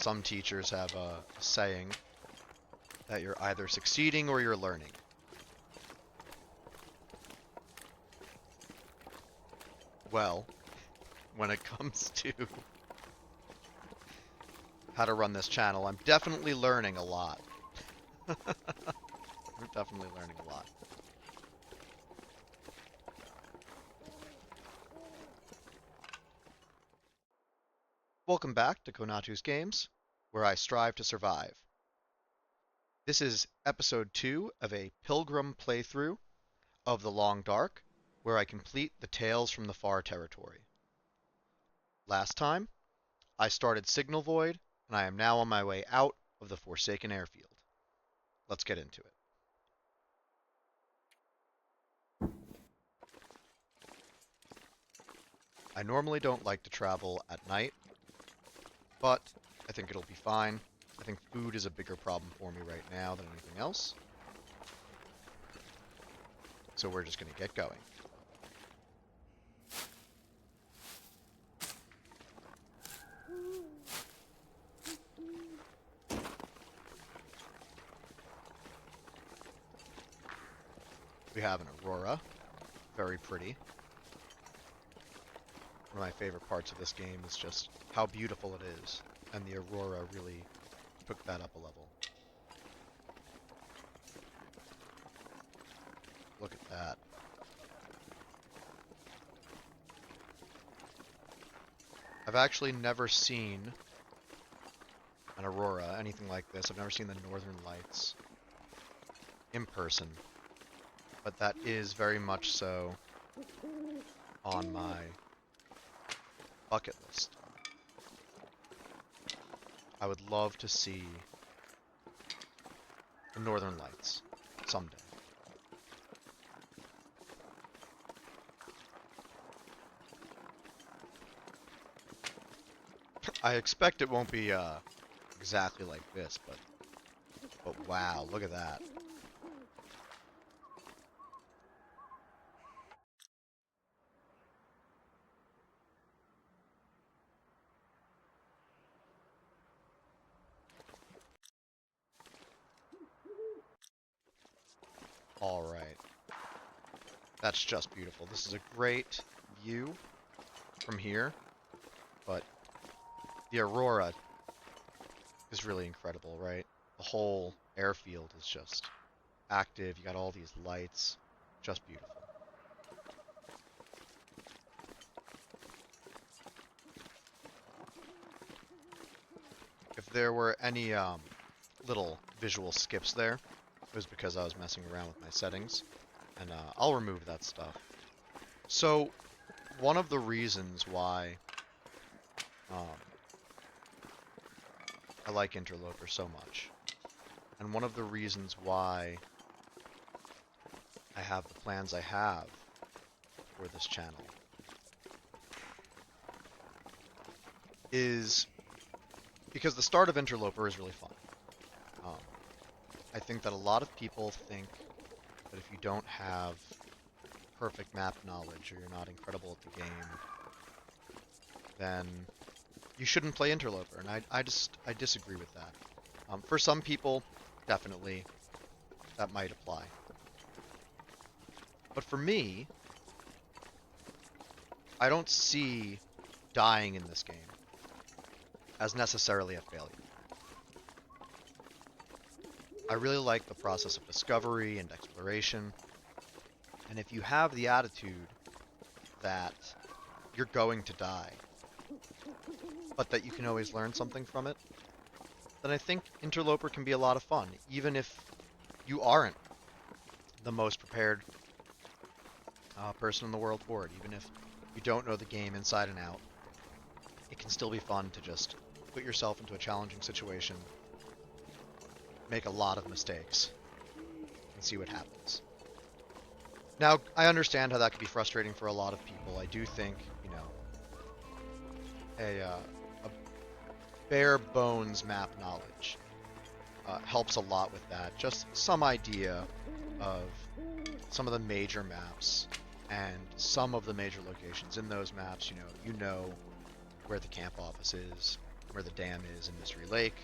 Some teachers have a saying that you're either succeeding or you're learning. Well, when it comes to how to run this channel, I'm definitely learning a lot. I'm definitely learning a lot. Welcome back to Konatu's Games, where I strive to survive. This is episode 2 of a Pilgrim playthrough of The Long Dark, where I complete the Tales from the Far territory. Last time, I started Signal Void, and I am now on my way out of the Forsaken Airfield. Let's get into it. I normally don't like to travel at night, but I think it'll be fine. I think food is a bigger problem for me right now than anything else. So we're just going to get going. We have an aurora. Very pretty. One of my favorite parts of this game is just how beautiful it is, and the aurora really took that up a level. Look at that. I've actually never seen an aurora, anything like this. I've never seen the northern lights in person, but that is very much so on my bucket list. I would love to see the northern lights someday. I expect it won't be exactly like this, but wow, look at that. All right. That's just beautiful. This is a great view from here, but the aurora is really incredible, right? The whole airfield is just active. You got all these lights. Just beautiful. If there were any little visual skips there, it was because I was messing around with my settings, and I'll remove that stuff. So, one of the reasons why I like Interloper so much, and one of the reasons why I have the plans I have for this channel, is because the start of Interloper is really fun. I think that a lot of people think that if you don't have perfect map knowledge or you're not incredible at the game, then you shouldn't play Interloper, and I disagree with that. For some people, definitely, that might apply. But for me, I don't see dying in this game as necessarily a failure. I really like the process of discovery and exploration, and if you have the attitude that you're going to die, but that you can always learn something from it, then I think Interloper can be a lot of fun, even if you aren't the most prepared person in the world for it. Even if you don't know the game inside and out, it can still be fun to just put yourself into a challenging situation, make a lot of mistakes, and see what happens. Now, I understand how that could be frustrating for a lot of people. I do think, you know, a bare bones map knowledge helps a lot with that. Just some idea of some of the major maps and some of the major locations in those maps. You know where the camp office is, where the dam is in Mystery Lake.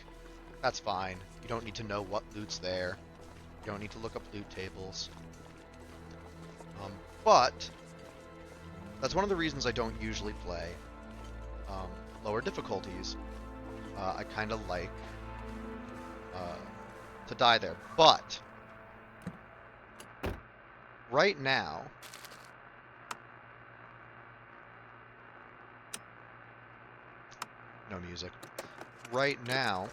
That's fine. You don't need to know what loot's there. You don't need to look up loot tables. But that's one of the reasons I don't usually play lower difficulties. I kind of like to die there. But right now, no music. Right now,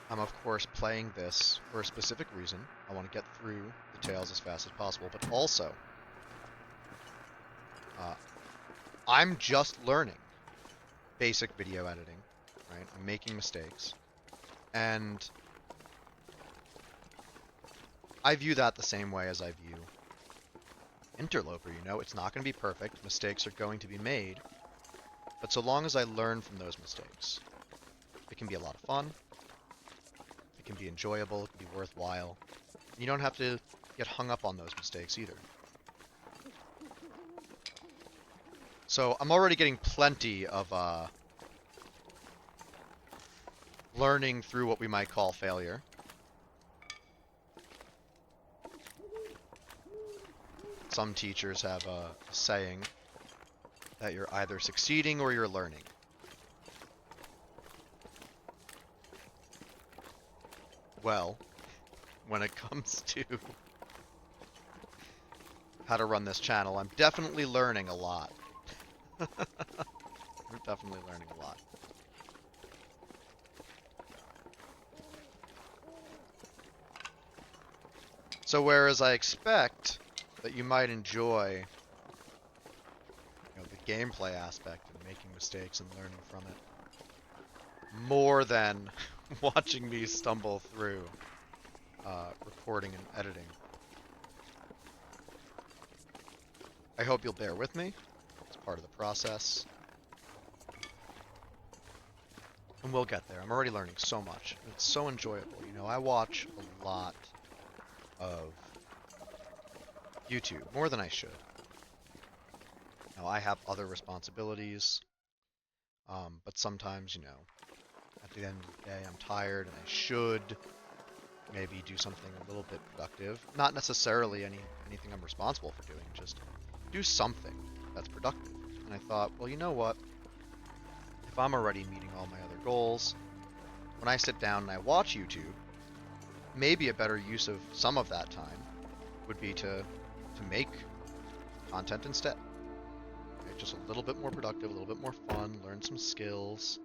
I'm of course playing this for a specific reason. I want to get through the tails as fast as possible, but also I'm just learning basic video editing, right? I'm making mistakes, and I view that the same way as I view interloper. You know, it's not going to be perfect. Mistakes are going to be made, but so long as I learn from those mistakes, it can be a lot of fun. It can be enjoyable. It can be worthwhile. You don't have to get hung up on those mistakes either. So I'm already getting plenty of learning through what we might call failure. Some teachers have a saying that you're either succeeding or you're learning. Well, when it comes to how to run this channel, I'm definitely learning a lot. We're definitely learning a lot. So whereas I expect that you might enjoy, you know, the gameplay aspect and making mistakes and learning from it, more than watching me stumble through recording and editing, I hope you'll bear with me. It's part of the process. And we'll get there. I'm already learning so much. It's so enjoyable. You know, I watch a lot of YouTube, more than I should. Now, I have other responsibilities, but sometimes, you know, at the end of the day, I'm tired and I should maybe do something a little bit productive. Not necessarily anything I'm responsible for doing, just do something that's productive. And I thought, well, you know what? If I'm already meeting all my other goals, when I sit down and I watch YouTube, maybe a better use of some of that time would be to make content instead. Okay, just a little bit more productive, a little bit more fun, learn some skills.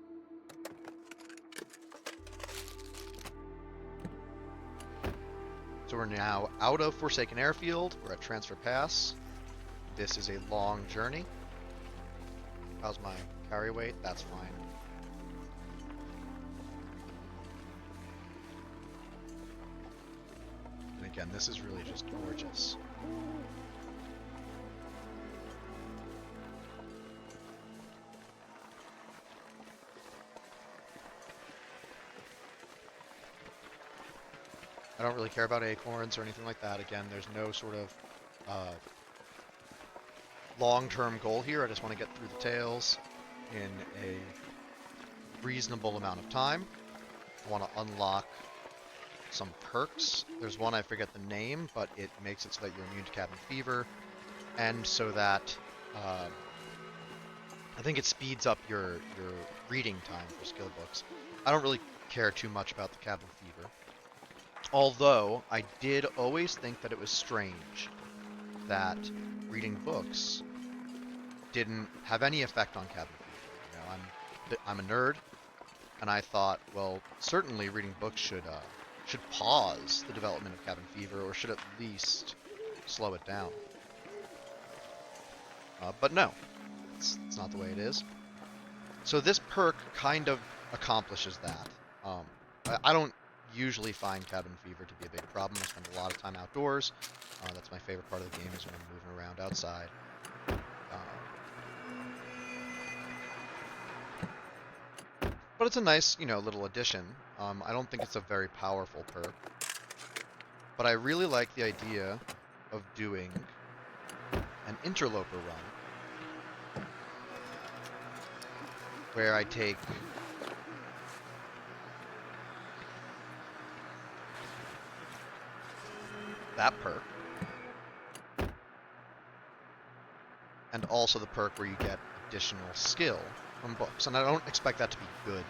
So we're now out of Forsaken Airfield. We're at Transfer Pass. This is a long journey. How's my carry weight? That's fine. And again, this is really just gorgeous. I don't really care about acorns or anything like that. Again, there's no sort of long-term goal here. I just want to get through the tails in a reasonable amount of time. I want to unlock some perks. There's one, I forget the name, but it makes it so that you're immune to cabin fever, and so that I think it speeds up your reading time for skill books. I don't really care too much about the cabin fever, although I did always think that it was strange that reading books didn't have any effect on cabin fever. You know, I'm a nerd, and I thought, well, certainly reading books should pause the development of cabin fever, or should at least slow it down. But no, it's not the way it is. So this perk kind of accomplishes that. I don't usually find cabin fever to be a big problem. I spend a lot of time outdoors. That's my favorite part of the game, is when I'm moving around outside. But it's a nice, you know, little addition. I don't think it's a very powerful perk, but I really like the idea of doing an interloper run where I take that perk, and also the perk where you get additional skill from books. And I don't expect that to be good.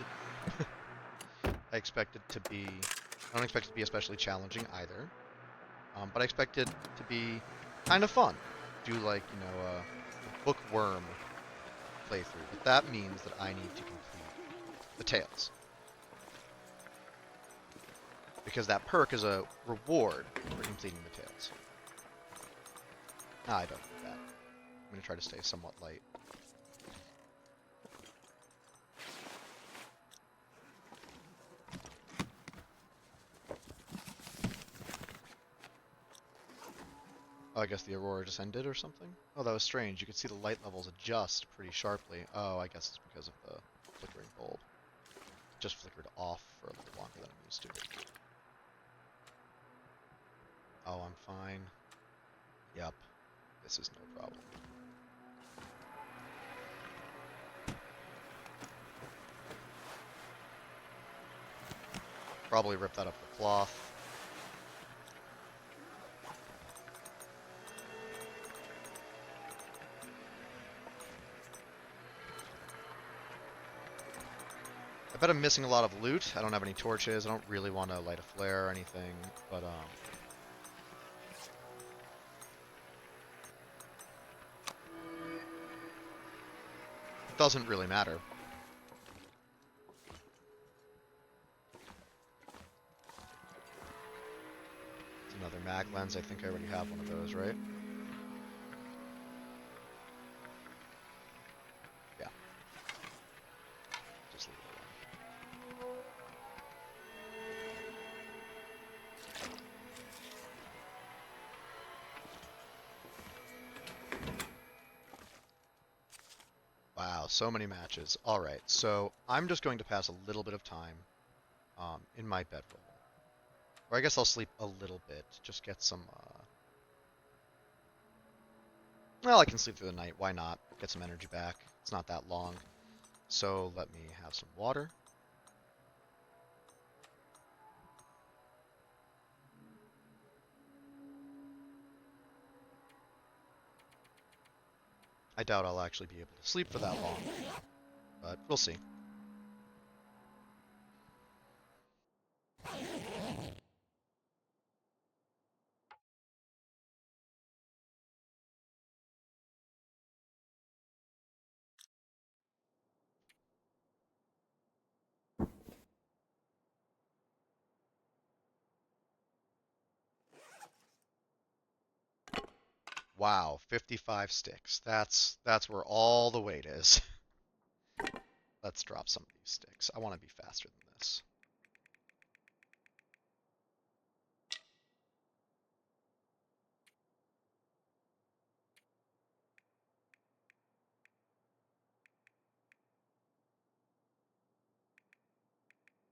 I don't expect it to be especially challenging either. But I expect it to be kind of fun. Do like, a bookworm playthrough. But that means that I need to complete the tales. Because that perk is a reward for completing the tales. I don't need that. I'm going to try to stay somewhat light. Oh, I guess the aurora just ended or something? Oh, that was strange. You could see the light levels adjust pretty sharply. Oh, I guess it's because of the flickering bulb. It just flickered off for a little longer than I'm used to. Oh, I'm fine. Yep. This is no problem. Probably rip that up with cloth. I bet I'm missing a lot of loot. I don't have any torches. I don't really want to light a flare or anything, but it doesn't really matter. It's another mag lens. I think I already have one of those, right? Yeah. Just leave it alone. Wow, so many matches. Alright, so I'm just going to pass a little bit of time in my bedroll. Or I guess I'll sleep a little bit. Just get some, well, I can sleep through the night. Why not? Get some energy back. It's not that long. So let me have some water. I doubt I'll actually be able to sleep for that long, but we'll see. Wow, 55 sticks. That's where all the weight is. Let's drop some of these sticks. I want to be faster than this.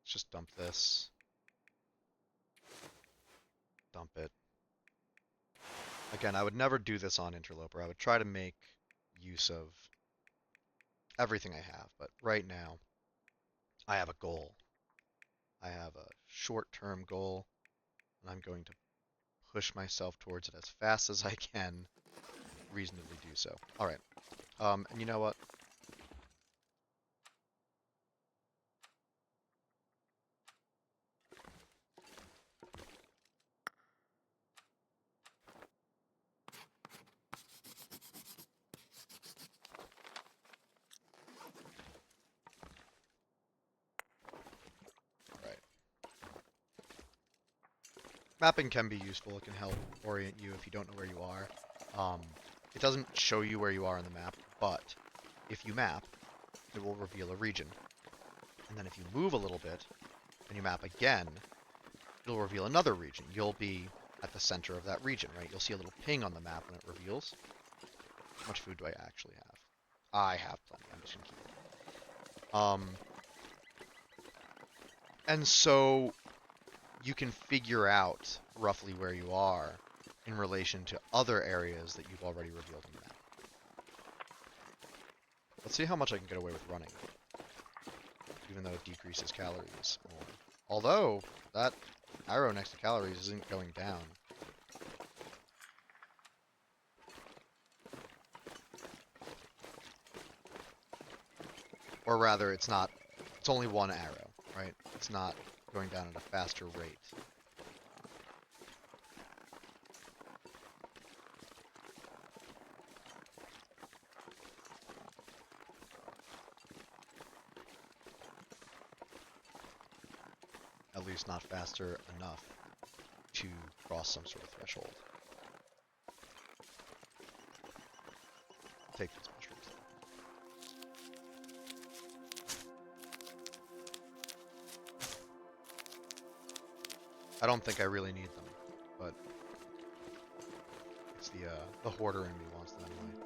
Let's just dump this. Dump it. Again, I would never do this on interloper. I would try to make use of everything I have, but right now I have a goal. I have a short-term goal, and I'm going to push myself towards it as fast as I can, reasonably do so. All right. And you know what? All right. Mapping can be useful. It can help orient you if you don't know where you are. It doesn't show you where you are on the map, but if you map, it will reveal a region. And then if you move a little bit, and you map again, it'll reveal another region. You'll be at the center of that region, right? You'll see a little ping on the map when it reveals. How much food do I actually have? I have plenty. I'm just gonna keep it. And so you can figure out roughly where you are in relation to other areas that you've already revealed on the map. Let's see how much I can get away with running. even though it decreases calories more. Although, that arrow next to calories isn't going down. Or rather, it's not, it's only one arrow, right? It's not going down at a faster rate. At least not faster enough to cross some sort of threshold. Take these mushrooms. I don't think I really need them, but it's the hoarder in me wants them anyway.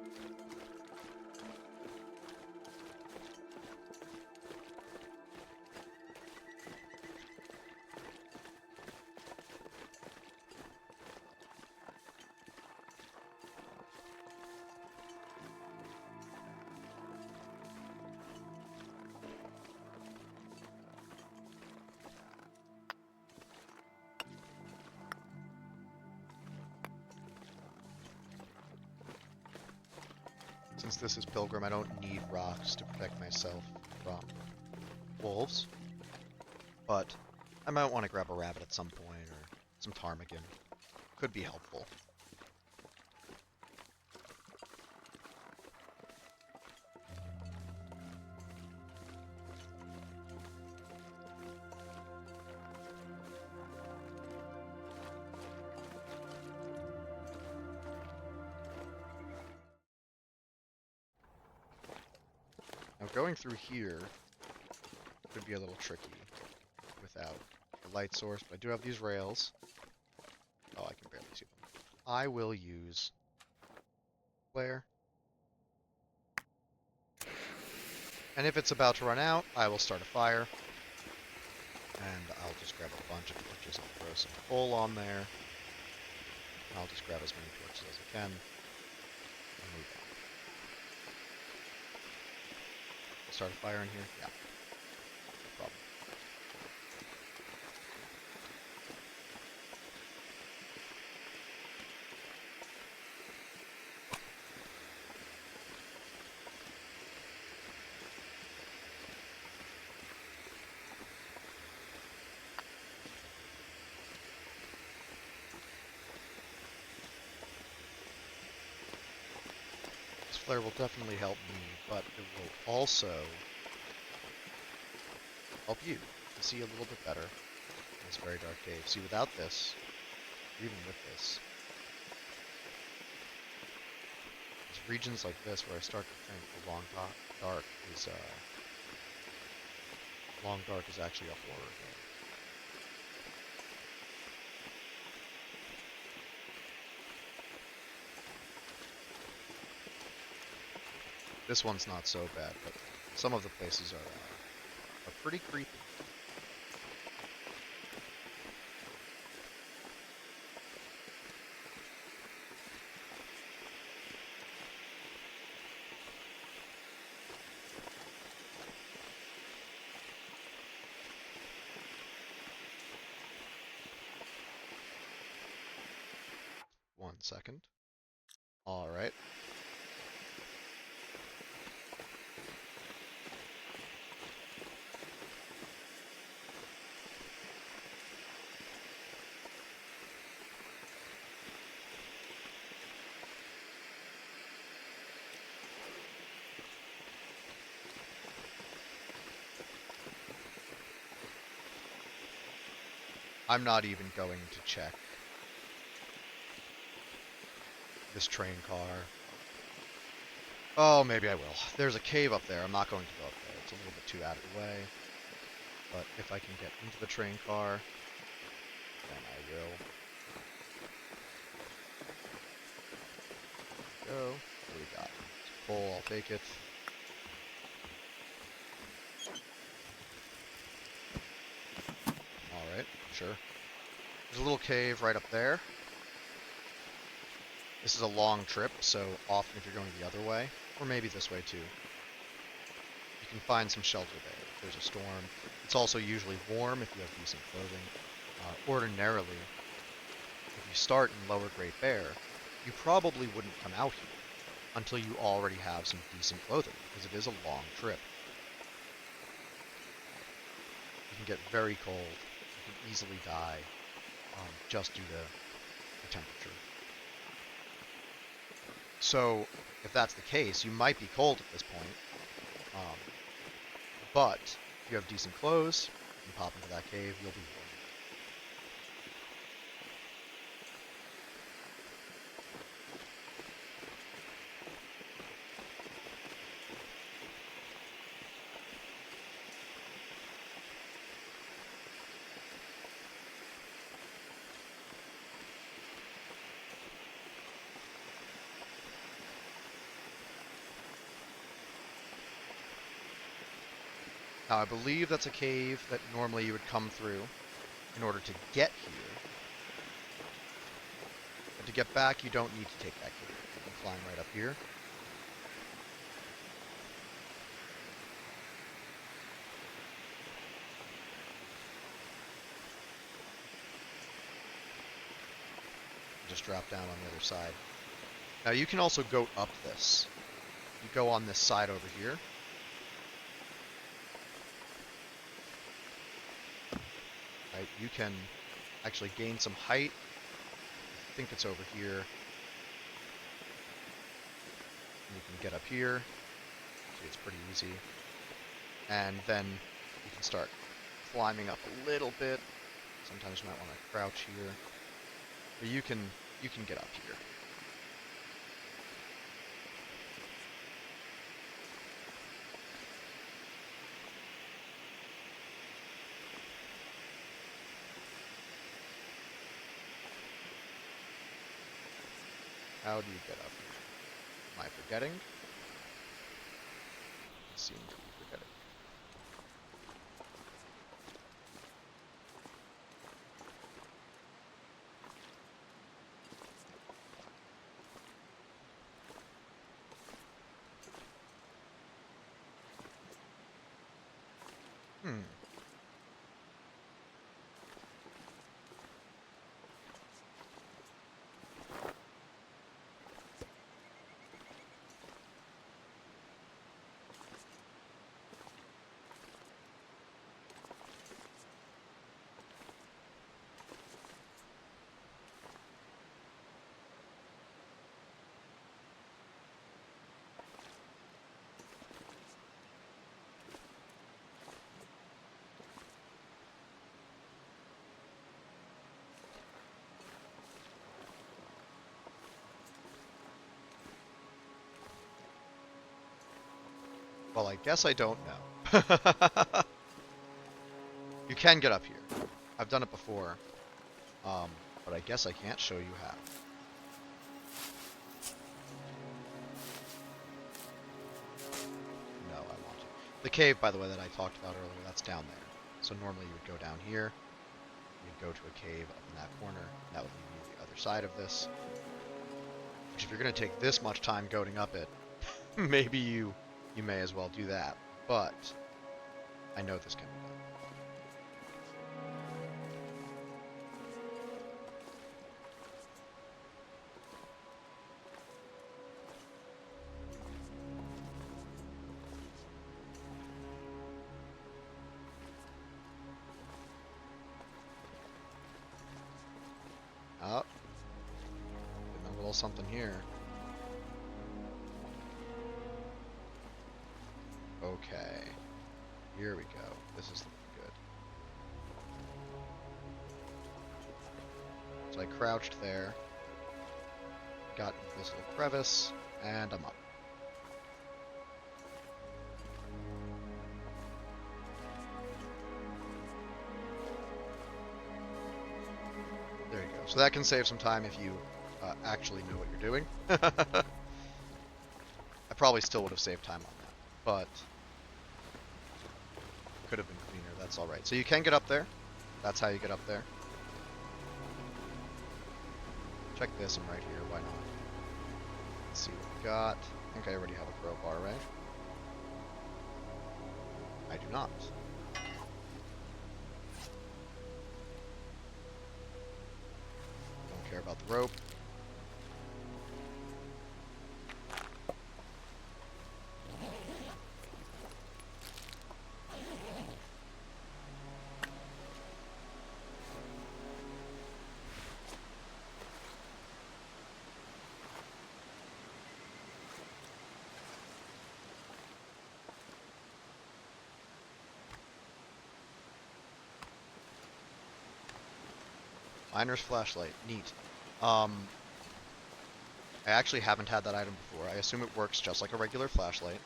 Since this is Pilgrim, I don't need rocks to protect myself from wolves. But I might want to grab a rabbit at some point, or some ptarmigan. Could be helpful. Now going through here could be a little tricky without the light source, but I do have these rails. Oh, I can barely see them. I will use flare. And if it's about to run out, I will start a fire. And I'll just grab a bunch of torches and throw some coal on there. I'll just grab as many torches as I can and move on. Start a fire in here? Yeah. No problem. This flare will definitely help me, but it will also help you to see a little bit better in this very dark cave. See, without this, even with this, there's regions like this where I start to think the long dark is actually a horror game. This one's not so bad, but some of the places are pretty creepy. One second. All right. I'm not even going to check this train car. Oh, maybe I will. There's a cave up there. I'm not going to go up there. It's a little bit too out of the way. But if I can get into the train car, then I will. Go. What do we got? Coal, I'll take it. Alright, sure. There's a little cave right up there. This is a long trip, so often if you're going the other way, or maybe this way too, you can find some shelter there. there's a storm. It's also usually warm if you have decent clothing. Ordinarily, if you start in Lower Great Bear, you probably wouldn't come out here until you already have some decent clothing, because it is a long trip. You can get very cold. You can easily die just due to the temperature. So, if that's the case, you might be cold at this point. But if you have decent clothes, you can pop into that cave, you'll be warm. Now, I believe that's a cave that normally you would come through in order to get here. But to get back, you don't need to take that cave. You can climb right up here. Just drop down on the other side. Now, you can also go up this. You go on this side over here. Right, you can actually gain some height. I think it's over here. And you can get up here. See, it's pretty easy. And then you can start climbing up a little bit. Sometimes you might want to crouch here. But you can get up here. How do you get up here? Am I forgetting? I seem to be forgetting. Well, I guess I don't know. You can get up here. I've done it before. But I guess I can't show you how. No, I want to. The cave, by the way, that I talked about earlier, that's down there. So normally you would go down here. You'd go to a cave up in that corner. That would lead you to the other side of this. Which, if you're going to take this much time going up it, maybe you may as well do that. But I know this can be done. Oh, getting a little something here. Okay, here we go. This is looking good. So I crouched there, got into this little crevice, and I'm up. There you go. So that can save some time if you actually know what you're doing. I probably still would have saved time on that, but could have been cleaner. That's all right. So you can get up there. That's how you get up there. Check this one right here. Why not? Let's see what we got. I think I already have a crowbar, right? I do not. Don't care about the rope. Miner's flashlight. Neat. I actually haven't had that item before. I assume it works just like a regular flashlight.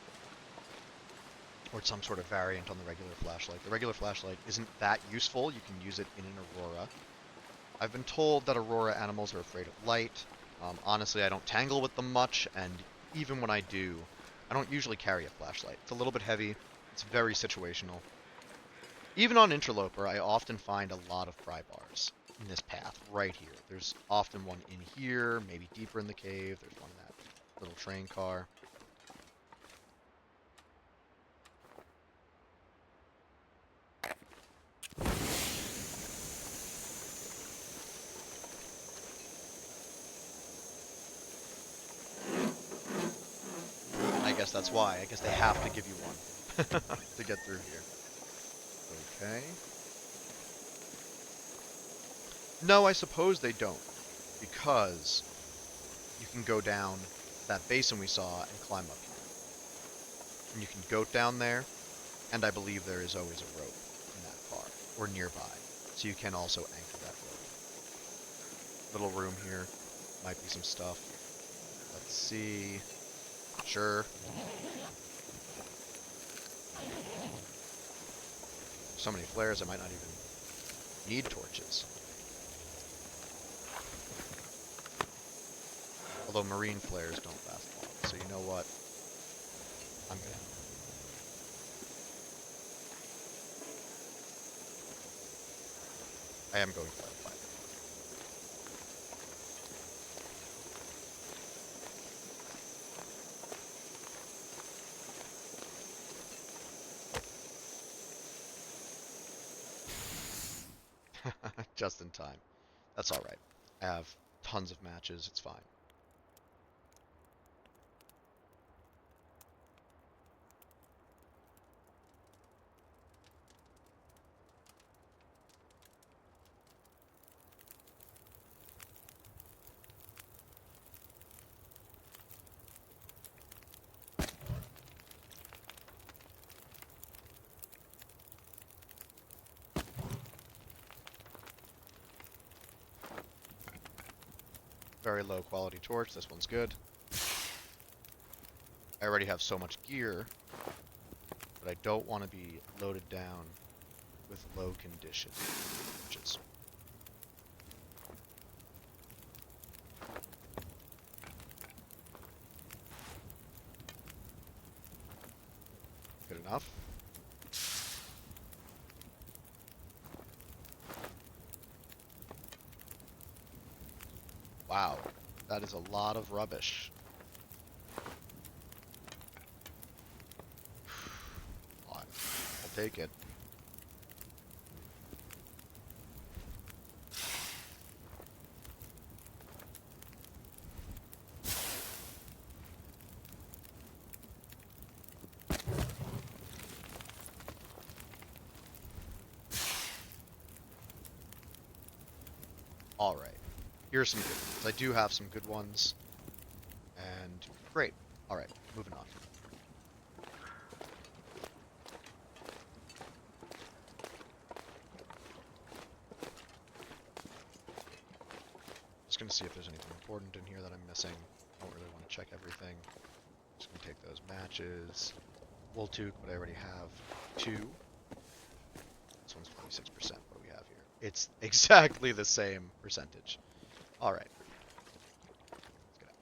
Or some sort of variant on the regular flashlight. The regular flashlight isn't that useful. You can use it in an aurora. I've been told that aurora animals are afraid of light. Honestly, I don't tangle with them much, and even when I do, I don't usually carry a flashlight. It's a little bit heavy. It's very situational. Even on interloper, I often find a lot of pry bars in this path right here. There's often one in here, maybe deeper in the cave. There's one in that little train car. I guess that's why. I guess they have to give you one to get through here. Okay. No, I suppose they don't, because you can go down that basin we saw and climb up here. And you can goat down there, and I believe there is always a rope in that car, or nearby, so you can also anchor that rope. Little room here, might be some stuff. Let's see. Sure. So many flares, I might not even need torches. Although marine flares don't last long, so you know what? I'm gonna... I am going for that fight. Just in time. That's alright. I have tons of matches, it's fine. Very low quality torch, this one's good. I already have so much gear, but I don't want to be loaded down with low condition torches. Good enough. Wow, that is a lot of rubbish. I'll take it. Alright, here's some good ones. I do have some good ones. And great. Alright, moving on. Just gonna see if there's anything important in here that I'm missing. Don't really want to check everything. Just gonna take those matches. Wool toque, but I already have 2. This one's 26%. What do we have here? It's exactly the same percentage. Alright. Let's get out.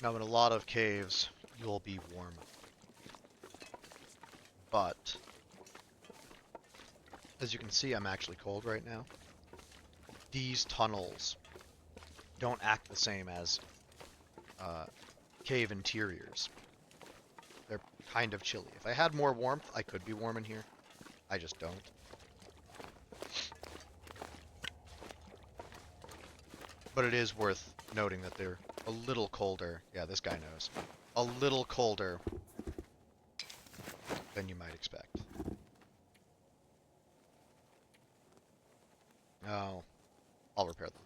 Now, in a lot of caves, you'll be warm. But, as you can see, I'm actually cold right now. These tunnels don't act the same as cave interiors. They're kind of chilly. If I had more warmth, I could be warm in here. I just don't. But it is worth noting that they're a little colder. Yeah, this guy knows. A little colder than you might expect. Oh, I'll repair them.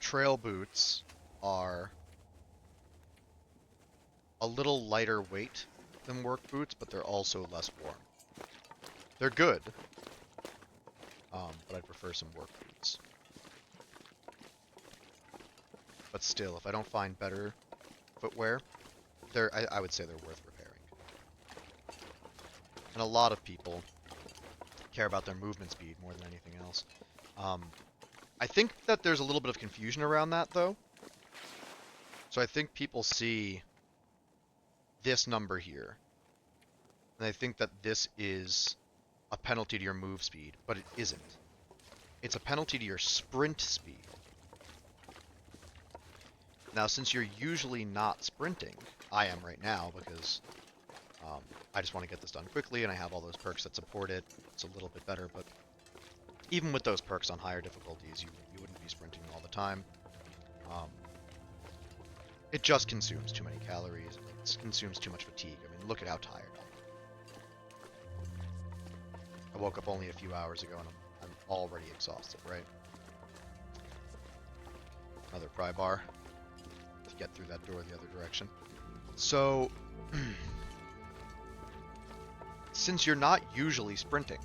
Trail boots are a little lighter weight than work boots, but they're also less warm. They're good, but I'd prefer some work boots. But still, if I don't find better footwear, I would say they're worth repairing. And a lot of people care about their movement speed more than anything else. I think that there's a little bit of confusion around that, though. So I think people see this number here, and they think that this is a penalty to your move speed, but it isn't. It's a penalty to your sprint speed. Now, since you're usually not sprinting, I am right now because I just want to get this done quickly, and I have all those perks that support it. It's a little bit better, but even with those perks on higher difficulties, you wouldn't be sprinting all the time. It just consumes too many calories. It consumes too much fatigue. I mean, look at how tired I am. I woke up only a few hours ago, and I'm already exhausted, right? Another pry bar to get through that door the other direction. So, since you're not usually sprinting,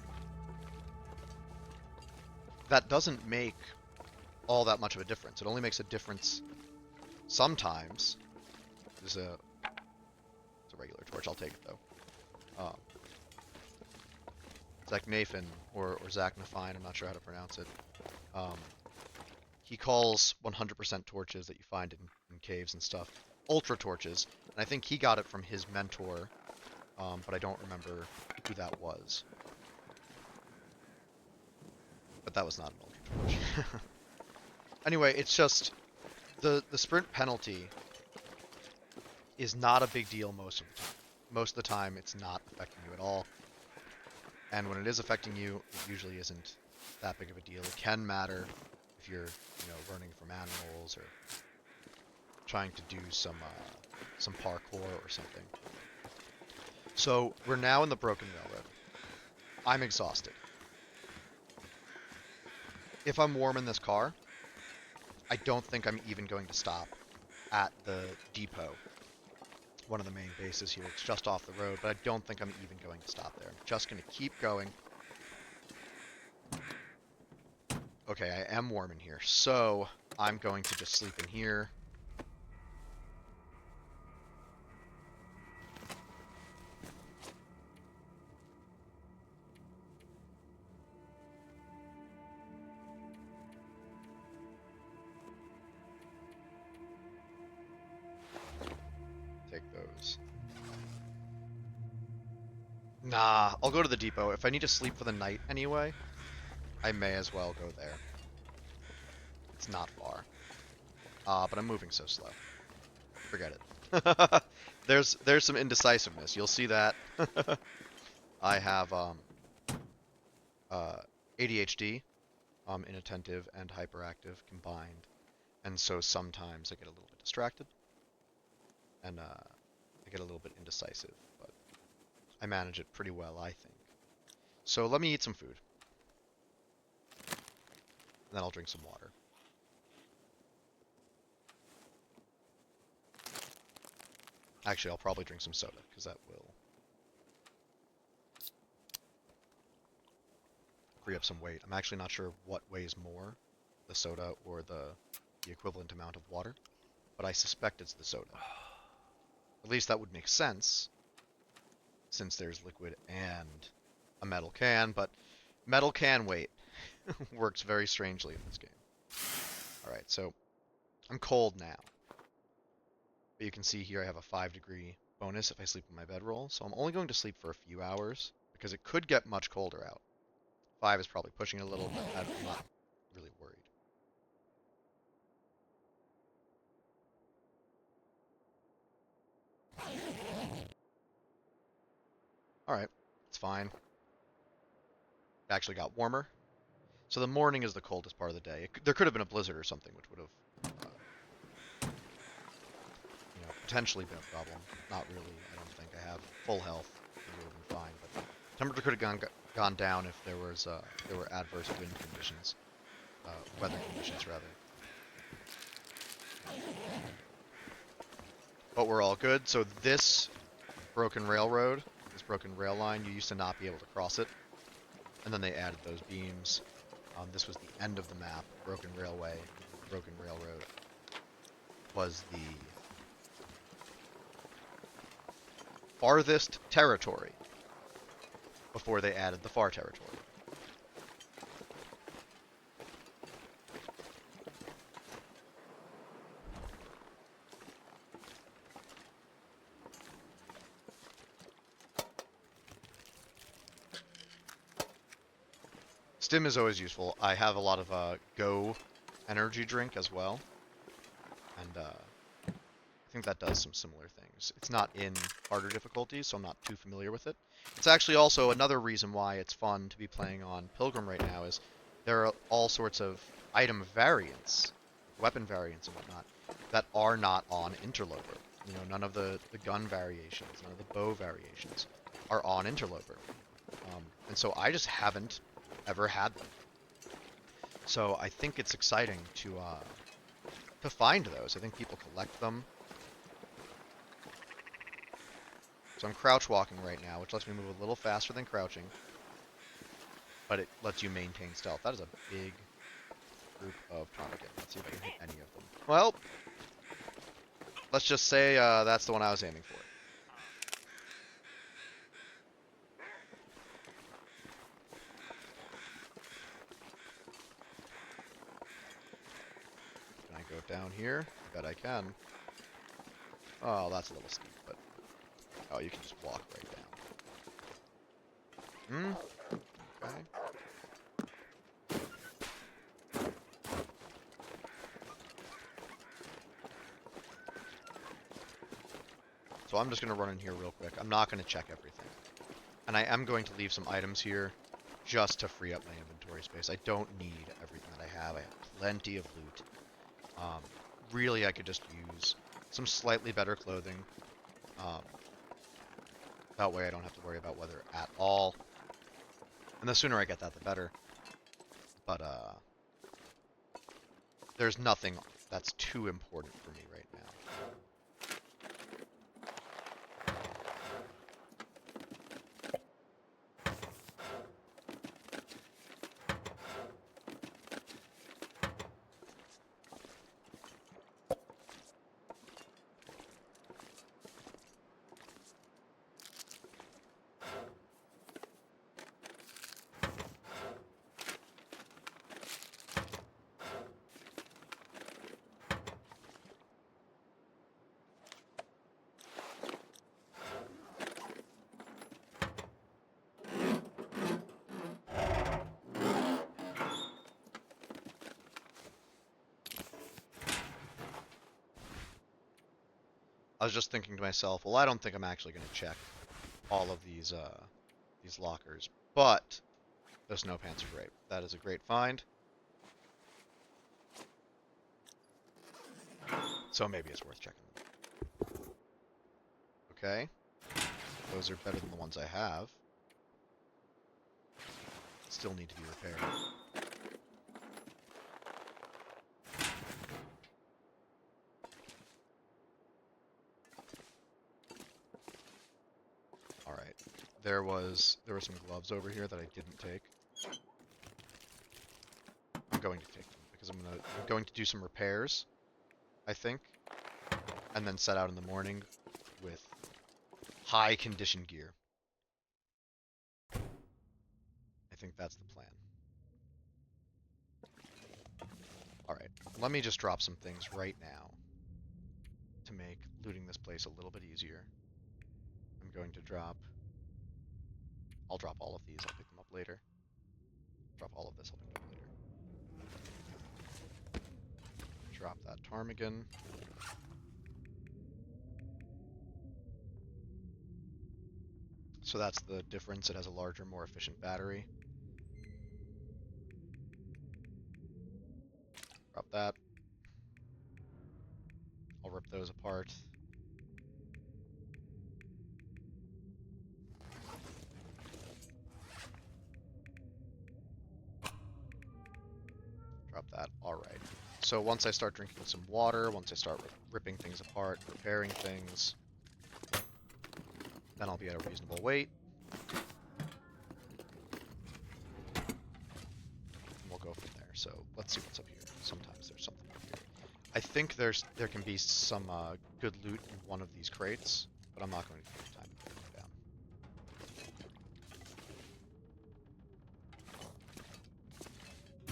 that doesn't make all that much of a difference. It only makes a difference sometimes. It's a regular torch. I'll take it, though. Zach Nathan, or Zach Nafine, I'm not sure how to pronounce it. He calls 100% torches that you find in caves and stuff ultra torches, and I think he got it from his mentor, but I don't remember who that was. But that was not an ultra torch. Anyway, it's just the sprint penalty is not a big deal most of the time. Most of the time, it's not affecting you at all. And when it is affecting you, it usually isn't that big of a deal. It can matter if you're, running from animals or trying to do some parkour or something. So we're now in the Broken Railroad. I'm exhausted. If I'm warm in this car, I don't think I'm even going to stop at the depot, one of the main bases here. It's just off the road, but I don't think I'm even going to stop there. I'm just going to keep going. Okay, I am warm in here, so I'm going to just sleep in here. Take those. Nah, I'll go to the depot. If I need to sleep for the night anyway, I may as well go there. It's not far. But I'm moving so slow. Forget it. There's some indecisiveness. You'll see that. I have ADHD, inattentive and hyperactive combined, and so sometimes I get a little bit distracted, and I get a little bit indecisive, but I manage it pretty well, I think. So let me eat some food, and then I'll drink some water. Actually, I'll probably drink some soda, because that will free up some weight. I'm actually not sure what weighs more, the soda or the equivalent amount of water, but I suspect it's the soda. At least that would make sense, since there's liquid and a metal can, but metal can weight works very strangely in this game. Alright, so I'm cold now. But you can see here I have a 5-degree bonus if I sleep in my bedroll, so I'm only going to sleep for a few hours, because it could get much colder out. 5 is probably pushing it a little, but I'm not really worried. Alright, it's fine. It actually got warmer. So the morning is the coldest part of the day. There could have been a blizzard or something, which would have, potentially been a problem. Not really. I don't think I have full health. It would have been fine. But temperature could have gone down if there were adverse wind conditions, weather conditions rather. But we're all good. So this broken railroad, this broken rail line, you used to not be able to cross it, and then they added those beams. This was the end of the map. Broken railway, broken railroad was the farthest territory before they added the far territory. Stim is always useful. I have a lot of Go energy drink as well, and I think that does some similar things. It's not in harder difficulties, so I'm not too familiar with it. It's actually also another reason why it's fun to be playing on Pilgrim right now is there are all sorts of item variants, weapon variants and whatnot, that are not on interloper. None of the gun variations, none of the bow variations are on interloper. And so I just haven't ever had them. So I think it's exciting to find those. I think people collect them. So I'm crouch walking right now, which lets me move a little faster than crouching, but it lets you maintain stealth. That is a big group of ptarmigan. Let's see if I can hit any of them. Well, let's just say that's the one I was aiming for. Can I go down here? I bet I can. Oh, that's a little steep, but... Oh, you can just walk right down. Okay. So I'm just going to run in here real quick. I'm not going to check everything. And I am going to leave some items here just to free up my inventory space. I don't need everything that I have. I have plenty of loot. Really, I could just use some slightly better clothing. That way I don't have to worry about weather at all. And the sooner I get that, the better. But, there's nothing that's too important for me right now. I was just thinking to myself, well, I don't think I'm actually going to check all of these lockers, but the snow pants are great. That is a great find. So maybe it's worth checking them. Okay. Those are better than the ones I have. Still need to be repaired. Alright. There were some gloves over here that I didn't take. I'm going to take them because I'm going to do some repairs, I think, and then set out in the morning with high condition gear. I think that's the plan. Alright, let me just drop some things right now to make looting this place a little bit easier. I'm going to drop... I'll drop all of these, I'll pick them up later. Drop all of this, I'll pick it up later. Drop that ptarmigan. So that's the difference, it has a larger, more efficient battery. Drop that. I'll rip those apart. Drop that. Alright. So once I start drinking some water, once I start ripping things apart, repairing things, then I'll be at a reasonable weight. And we'll go from there. So let's see what's up here. Sometimes there's something up here. I think there can be some good loot in one of these crates, but I'm not going to take the time to put them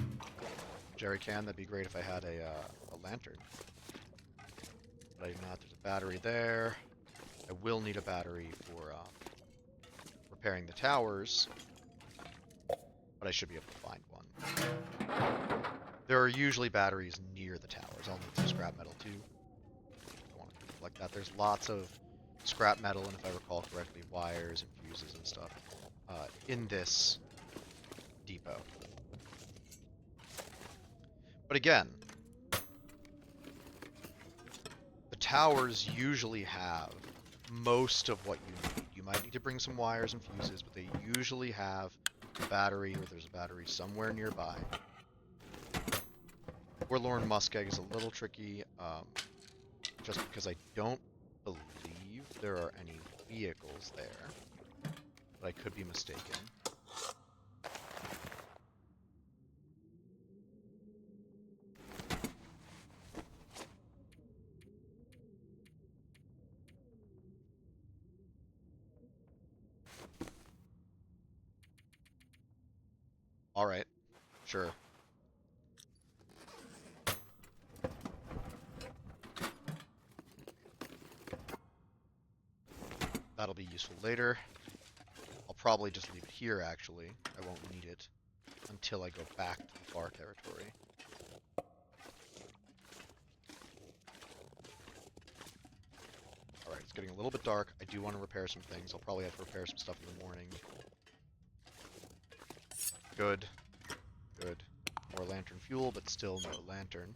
down. Jerry can, that'd be great if I had a lantern. But I do not. There's a battery there. I will need a battery for repairing the towers, but I should be able to find one. There are usually batteries near the towers. I'll need some scrap metal too. I want to like that. There's lots of scrap metal, and if I recall correctly, wires and fuses and stuff in this depot. But again, the towers usually have most of what you need. You might need to bring some wires and fuses, but they usually have a battery, or there's a battery somewhere nearby. Forlorn Muskeg is a little tricky, just because I don't believe there are any vehicles there, but I could be mistaken. Alright, sure. That'll be useful later. I'll probably just leave it here, actually. I won't need it until I go back to the far territory. Alright, it's getting a little bit dark. I do want to repair some things. I'll probably have to repair some stuff in the morning. Good. Good. More lantern fuel, but still no lantern.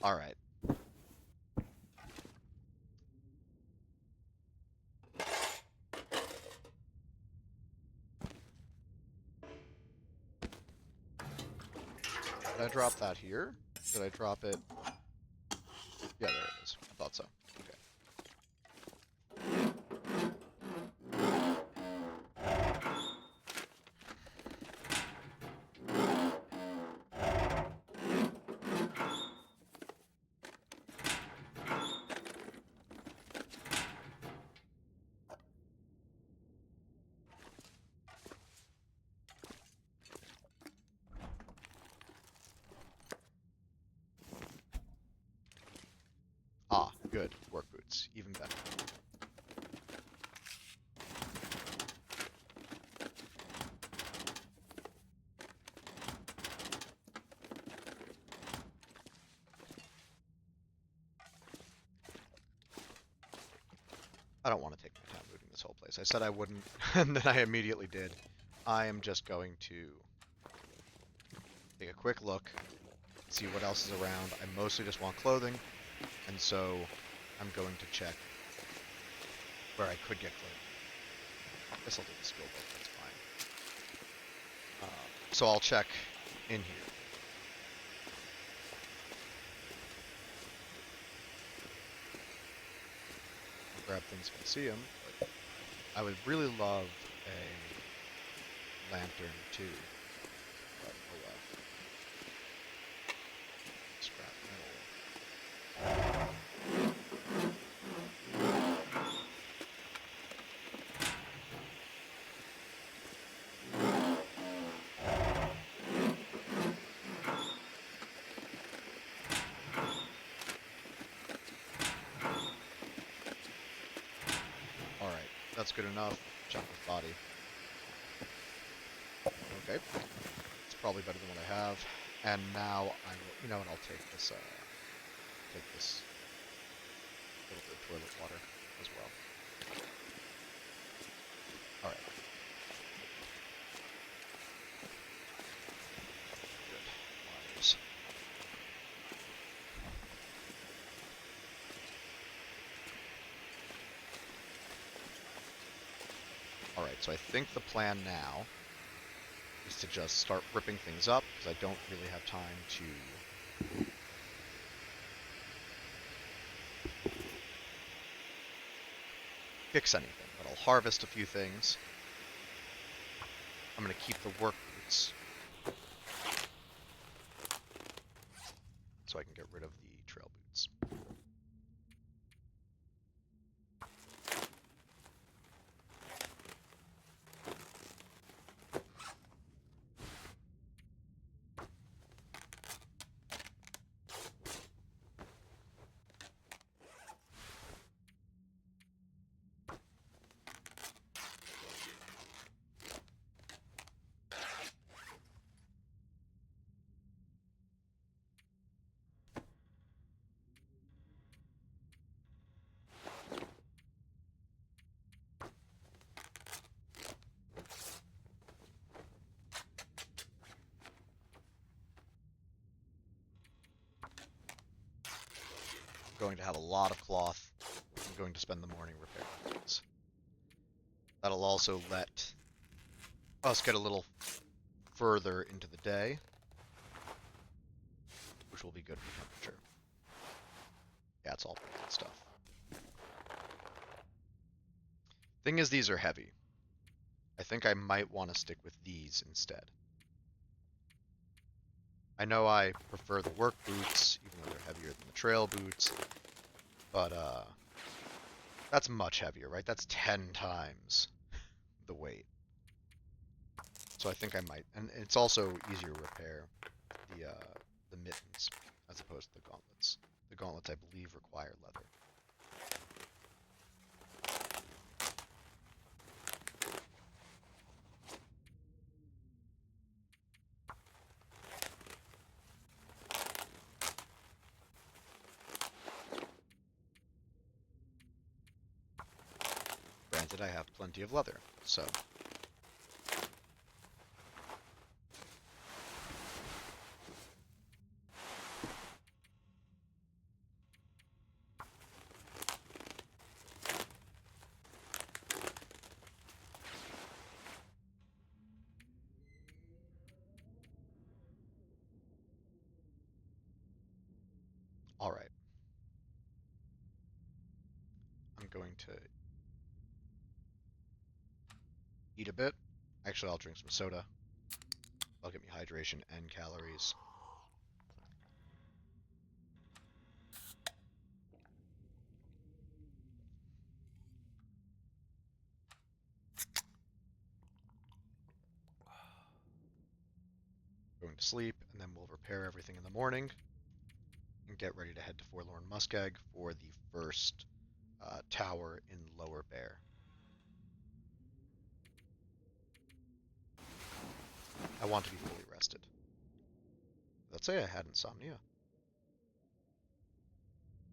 Alright. Did I drop that here? Did I drop it? Yeah, there it is. I thought so. Okay. Ah, good. Work boots. Even better. I don't want to take my time looting this whole place. I said I wouldn't, and then I immediately did. I am just going to take a quick look, see what else is around. I mostly just want clothing. And so I'm going to check where I could get clear. I guess I'll do the skill book, that's fine. So I'll check in here. I'll grab things if I see them, but I would really love a lantern too. But oh well. Scrap metal. Alright, that's good enough. Check his body. Okay. It's probably better than what I have. And now I will, you know what, I'll take this little bit of toilet water as well. Alright. Good. Wires. Alright, so I think the plan now is to just start ripping things up, because I don't really have time to fix anything, but I'll harvest a few things. I'm going to keep the work boots so I can get rid of the trail boots. Going to have a lot of cloth. I'm going to spend the morning repairing things. That'll also let us get a little further into the day, which will be good for temperature. Yeah, it's all pretty good stuff. Thing is, these are heavy. I think I might want to stick with these instead. I know I prefer the work boots, even though they're heavier than the trail boots, but that's much heavier, right? That's 10 times the weight. So I think I might, and it's also easier to repair the mittens as opposed to the gauntlets. The gauntlets, I believe, require leather. Granted, I have plenty of leather, so. All right. I'm going to eat a bit. Actually, I'll drink some soda. That'll get me hydration and calories. Going to sleep, and then we'll repair everything in the morning and get ready to head to Forlorn Muskeg for the first tower in Lower Bear. I want to be fully rested. Let's say I had insomnia.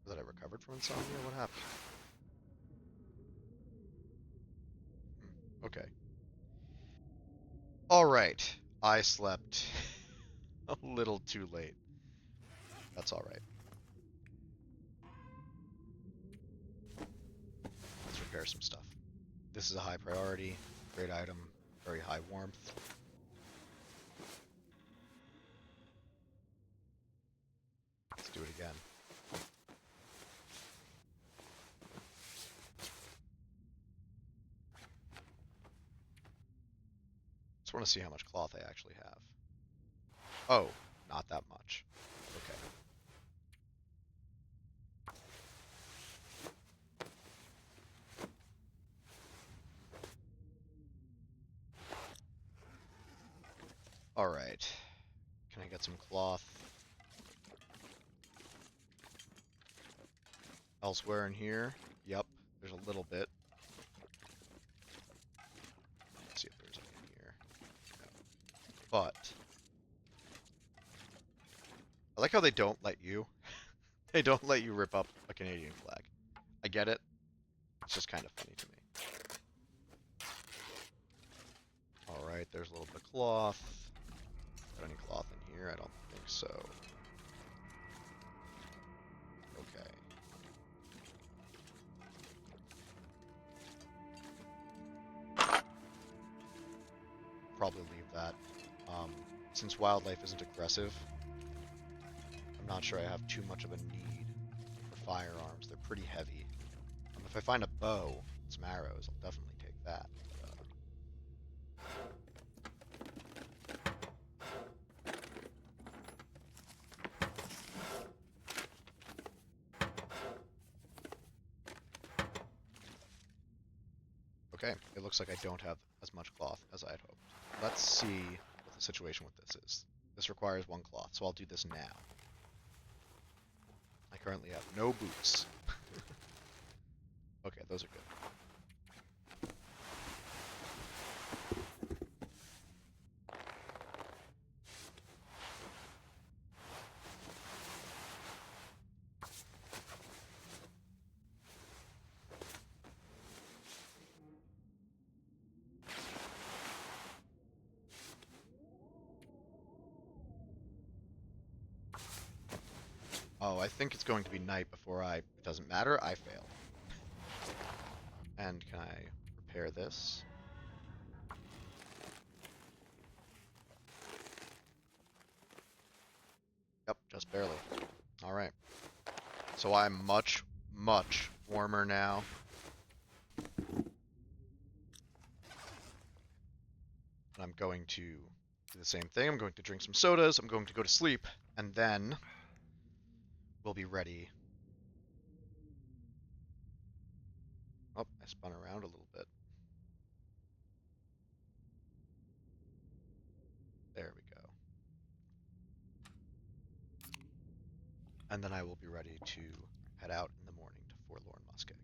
That I recovered from insomnia? What happened? Okay. Alright. I slept a little too late. That's alright. some stuff. This is a high priority, great item, very high warmth. Let's do it again. Just want to see how much cloth I actually have. Oh, not that much. Okay. Alright. Can I get some cloth elsewhere in here? Yep, there's a little bit. Let's see if there's any in here. No. But I like how they don't let you. They don't let you rip up a Canadian flag. I get it. It's just kind of funny to me. Alright, there's a little bit of cloth. Got any cloth in here? I don't think so. Okay. Probably leave that. Since wildlife isn't aggressive, I'm not sure I have too much of a need for firearms. They're pretty heavy. If I find a bow, some arrows, I'll definitely take that. Okay, it looks like I don't have as much cloth as I had hoped. Let's see what the situation with this is. This requires 1 cloth, so I'll do this now. I currently have no boots. Okay, those are good. Oh, I think it's going to be night before it doesn't matter, I failed. And can I repair this? Yep, just barely. Alright. So I'm much, much warmer now. And I'm going to do the same thing. I'm going to drink some sodas, I'm going to go to sleep, and then we'll be ready. Oh, I spun around a little bit. There we go. And then I will be ready to head out in the morning to Forlorn Muskeg.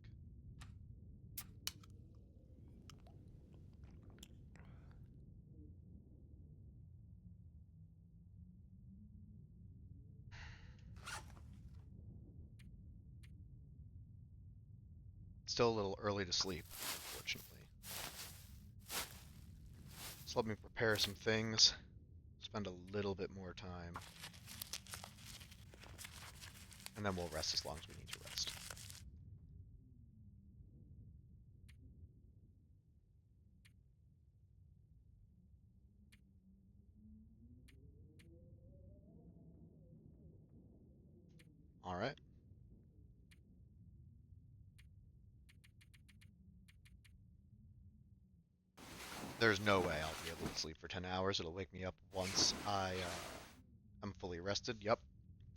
Still a little early to sleep, unfortunately. So let me prepare some things, spend a little bit more time, and then we'll rest as long as we need to rest. Alright. There's no way I'll be able to sleep for 10 hours. It'll wake me up once I'm fully rested. Yep.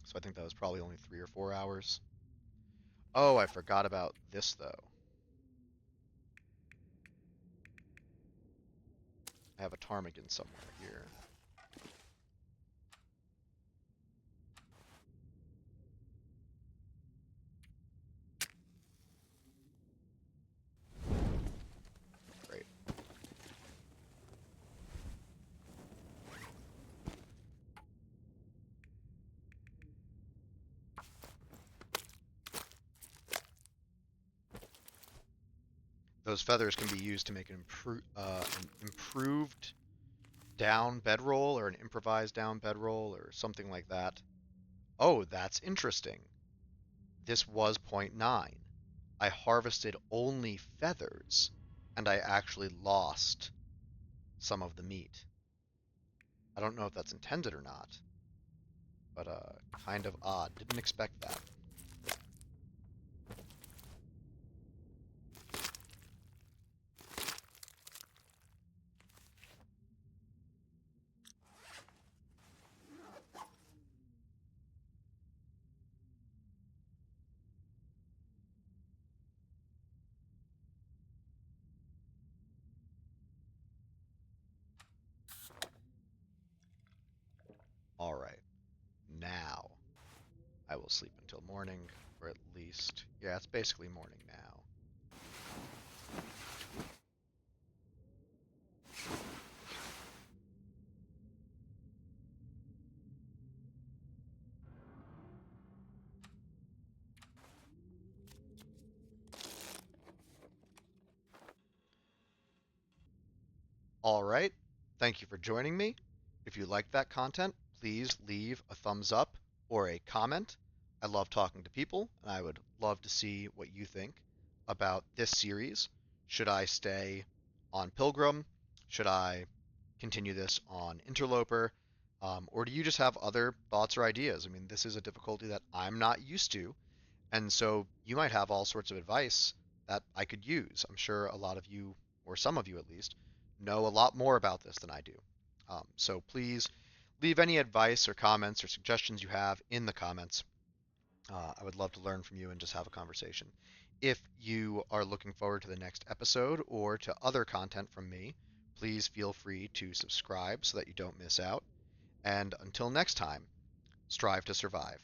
So I think that was probably only 3 or 4 hours. Oh, I forgot about this, though. I have a ptarmigan somewhere here. Great. Those feathers can be used to make an improved down bedroll or an improvised down bedroll or something like that. Oh, that's interesting. This was 0.9. I harvested only feathers, and I actually lost some of the meat. I don't know if that's intended or not, but kind of odd. Didn't expect that. All right, now I will sleep until morning, or at least, yeah, it's basically morning now. All right, thank you for joining me. If you like that content, please leave a thumbs up or a comment. I love talking to people, and I would love to see what you think about this series. Should I stay on Pilgrim? Should I continue this on Interloper? Or do you just have other thoughts or ideas? I mean, this is a difficulty that I'm not used to, and so you might have all sorts of advice that I could use. I'm sure a lot of you, or some of you at least, know a lot more about this than I do. So please leave any advice or comments or suggestions you have in the comments. I would love to learn from you and just have a conversation. If you are looking forward to the next episode or to other content from me, please feel free to subscribe so that you don't miss out. And until next time, strive to survive.